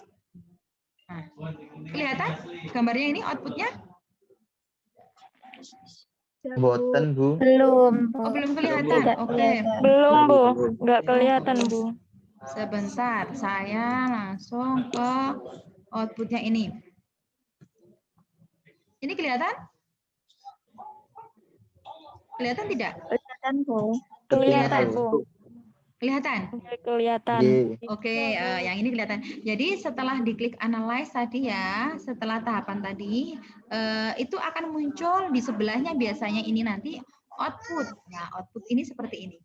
Nah, kelihatan gambarnya ini outputnya? Boten, Bu. Belum. Oh, belum kelihatan. Oke. Belum, Bu. Nggak kelihatan, Bu. Sebentar, saya langsung ke outputnya ini. Ini kelihatan? Kelihatan tidak? Kelihatan, Bu. Kelihatan, Bu. Kelihatan? Kelihatan. Oke, yang ini kelihatan. Jadi setelah diklik analyze tadi ya, setelah tahapan tadi, itu akan muncul di sebelahnya biasanya ini nanti output. Nah, output ini seperti ini.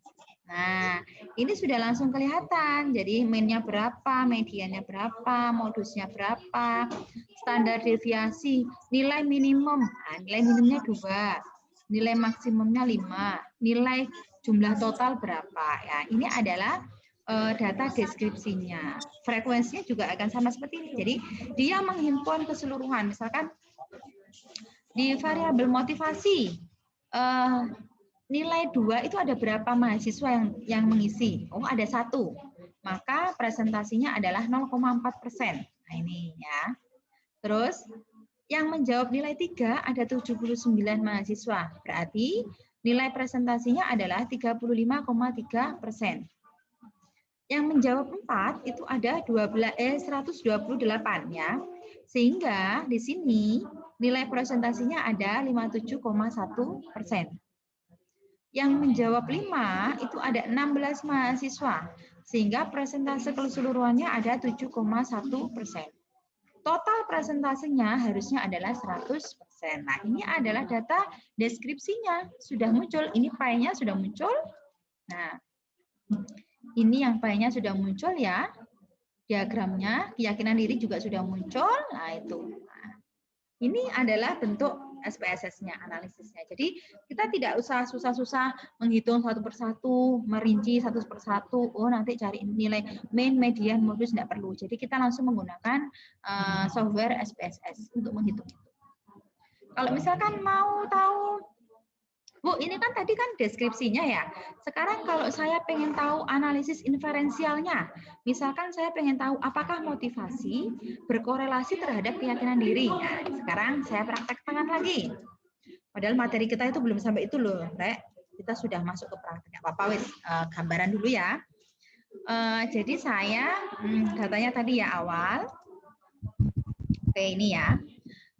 Nah, ini sudah langsung kelihatan. Jadi mainnya berapa, mediannya berapa, modusnya berapa, standar deviasi, nilai minimum. Nah, nilai minimumnya 2, nilai maksimumnya 5, nilai jumlah total berapa. Ya, ini adalah data deskripsinya. Frekuensinya juga akan sama seperti ini. Jadi dia menghimpun keseluruhan. Misalkan di variabel motivasi, nilai 2 itu ada berapa mahasiswa yang mengisi? Oh, ada 1. Maka presentasinya adalah 0,4%. Nah, ini ya. Terus yang menjawab nilai 3 ada 79 mahasiswa. Berarti nilai presentasinya adalah 35,3%. Yang menjawab 4 itu ada 128 ya. Sehingga di sini nilai presentasinya ada 57,1%. Yang menjawab 5 itu ada 16 mahasiswa. Sehingga presentase keseluruhannya ada 7,1%. Total presentasinya harusnya adalah 100%. Nah, ini adalah data deskripsinya. Sudah muncul. Ini pie-nya sudah muncul. Nah, ini yang pie-nya sudah muncul ya. Diagramnya, keyakinan diri juga sudah muncul. Nah, itu. Nah, ini adalah bentuk SPSS-nya, analisisnya. Jadi, kita tidak usah susah-susah menghitung satu persatu, merinci satu persatu. Oh, nanti cari nilai main, median, modus, tidak perlu. Jadi, kita langsung menggunakan software SPSS untuk menghitung itu. Kalau misalkan mau tahu, Bu, ini kan tadi kan deskripsinya ya. Sekarang kalau saya pengen tahu analisis inferensialnya, misalkan saya pengen tahu apakah motivasi berkorelasi terhadap keyakinan diri. Nah, sekarang saya praktekkan lagi. Padahal materi kita itu belum sampai itu loh, Rek. Kita sudah masuk ke praktek. Nggak apa-apa, wis gambaran dulu ya. Jadi saya datanya tadi ya awal. Oke, ini ya.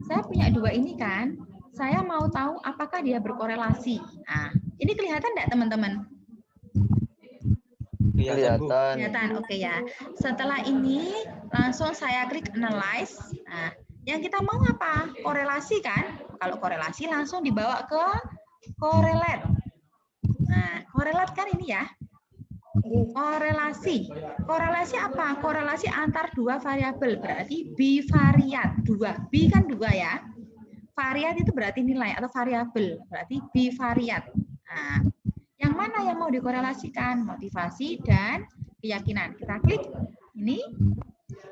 Saya punya 2 ini kan. Saya mau tahu apakah dia berkorelasi. Nah, ini kelihatan enggak teman-teman? Kelihatan. Kelihatan, oke ya. Setelah ini langsung saya klik analyze. Nah, yang kita mau apa? Korelasi kan? Kalau korelasi langsung dibawa ke correlate. Nah, correlate kan ini ya. Korelasi. Korelasi apa? Korelasi antar 2 variabel, berarti bivariat. 2. Bi kan 2 ya. Variat itu berarti nilai atau variabel, berarti bivariat. Nah, yang mana yang mau dikorelasikan? Motivasi dan keyakinan. Kita klik ini,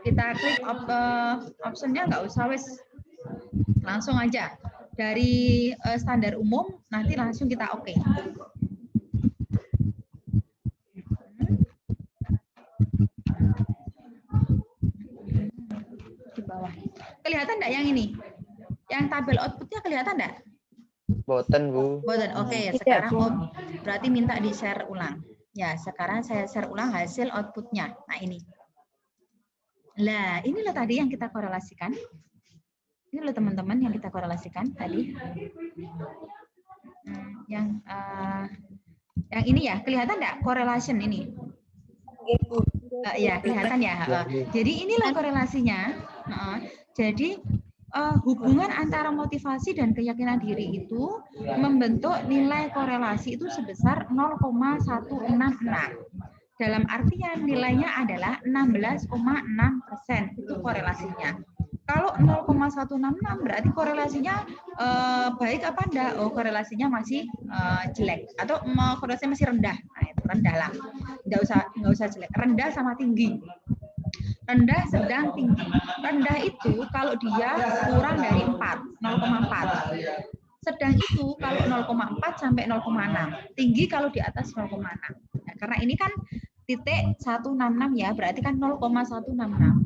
kita klik optionnya nggak usah wes, langsung aja dari standar umum nanti langsung kita oke. Di bawah. Kelihatan enggak yang ini? Yang tabel outputnya kelihatan enggak? Boten, Bu. Boten. Oke, Tidak, sekarang Bu. berarti minta di-share ulang. Ya, sekarang saya share ulang hasil outputnya. Nah, ini. Lah, inilah tadi yang kita korelasikan. Ini loh teman-teman yang kita korelasikan tadi. Yang ini ya, kelihatan enggak correlation ini? Ya, kelihatan ya. Jadi inilah korelasinya. Jadi hubungan antara motivasi dan keyakinan diri itu membentuk nilai korelasi itu sebesar 0,166. Dalam artian nilainya adalah 16,6%. Itu korelasinya. Kalau 0,166 berarti korelasinya baik apa enggak? Oh, korelasinya masih jelek atau korelasinya masih rendah. Nah, itu rendah lah. Nggak usah jelek. Rendah sama tinggi. Rendah, sedang, tinggi. Rendah itu kalau dia kurang dari 4, 0,4. Sedang itu kalau 0,4 sampai 0,6. Tinggi kalau di atas 0,6. Nah, karena ini kan titik 166 ya, berarti kan 0,166.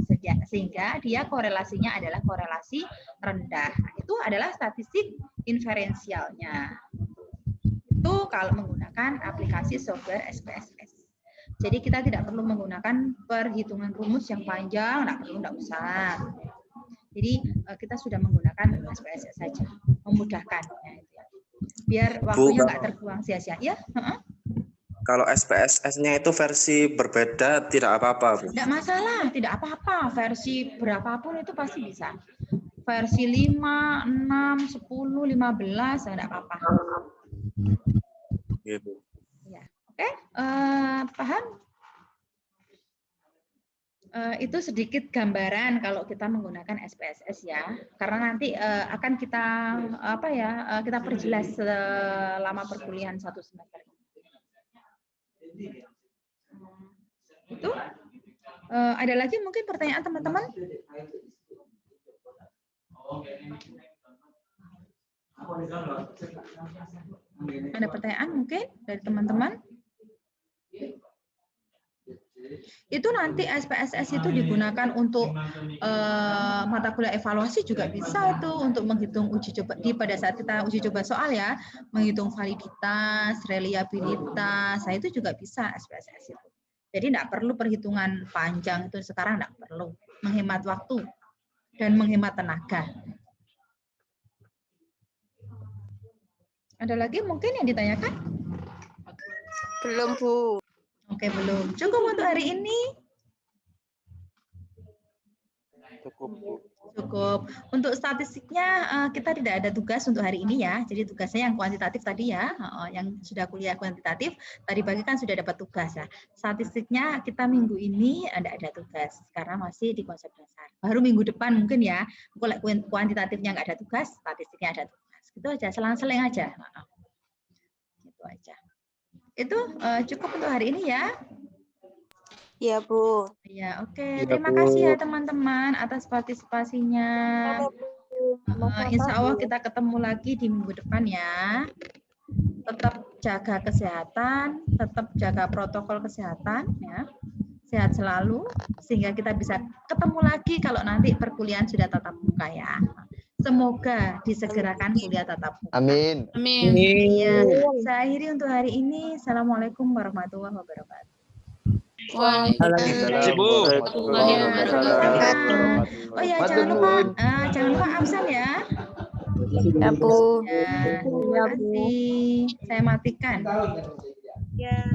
Sehingga dia korelasinya adalah korelasi rendah. Nah, itu adalah statistik inferensialnya. Itu kalau menggunakan aplikasi software SPSS. Jadi kita tidak perlu menggunakan perhitungan rumus yang panjang, nggak usah. Jadi kita sudah menggunakan SPSS saja, memudahkan. Ya, itu ya. Biar waktunya nggak terbuang sia-sia. Ya. Kalau SPSS-nya itu versi berbeda tidak apa-apa, Bu? Tidak masalah, tidak apa-apa. Versi berapapun itu pasti bisa. Versi 5, 6, 10, 15, tidak apa-apa. Gitu. Ya. Oke, paham? Itu sedikit gambaran kalau kita menggunakan SPSS ya, karena nanti akan kita kita perjelas selama perkuliahan 1 semester. Itu ada lagi mungkin pertanyaan teman-teman? Ada pertanyaan mungkin dari teman-teman? Itu nanti SPSS itu digunakan untuk mata kuliah evaluasi juga bisa itu untuk menghitung uji coba pada saat kita uji coba soal ya, menghitung validitas, reliabilitas, itu juga bisa SPSS itu. Jadi tidak perlu perhitungan panjang itu sekarang, tidak perlu, menghemat waktu dan menghemat tenaga. Ada lagi mungkin yang ditanyakan? Belum, Bu. Oke, belum. Cukup untuk hari ini? Cukup, Bu. Cukup. Untuk statistiknya kita tidak ada tugas untuk hari ini ya. Jadi tugasnya yang kuantitatif tadi ya, yang sudah kuliah kuantitatif tadi pagi kan sudah dapat tugas ya. Statistiknya kita minggu ini tidak ada tugas karena masih di konsep dasar. Baru minggu depan mungkin ya. Kalau kuantitatifnya nggak ada tugas, statistiknya ada tugas. Gitu aja, selang-seling aja. Gitu aja. Itu cukup untuk hari ini ya. Iya, Bu. Ya, oke. Ya, Terima Bu. kasih ya teman-teman atas partisipasinya. Insya Allah kita ketemu lagi di minggu depan ya. Tetap jaga kesehatan, tetap jaga protokol kesehatan ya. Sehat selalu sehingga kita bisa ketemu lagi kalau nanti perkuliahan sudah tatap muka ya. Semoga disegerakan kuliah tatap muka. Amin. Amin. Iya. Saya akhiri untuk hari ini. Assalamualaikum warahmatullahi wabarakatuh. Waalaikumsalam. Bu. warahmatullahi Ya, wabarakatuh. sama-sama. Oh ya, jangan lupa, jangan lupa absen ya. Ya, Bu. Ya, terima kasih. Saya matikan. Ya.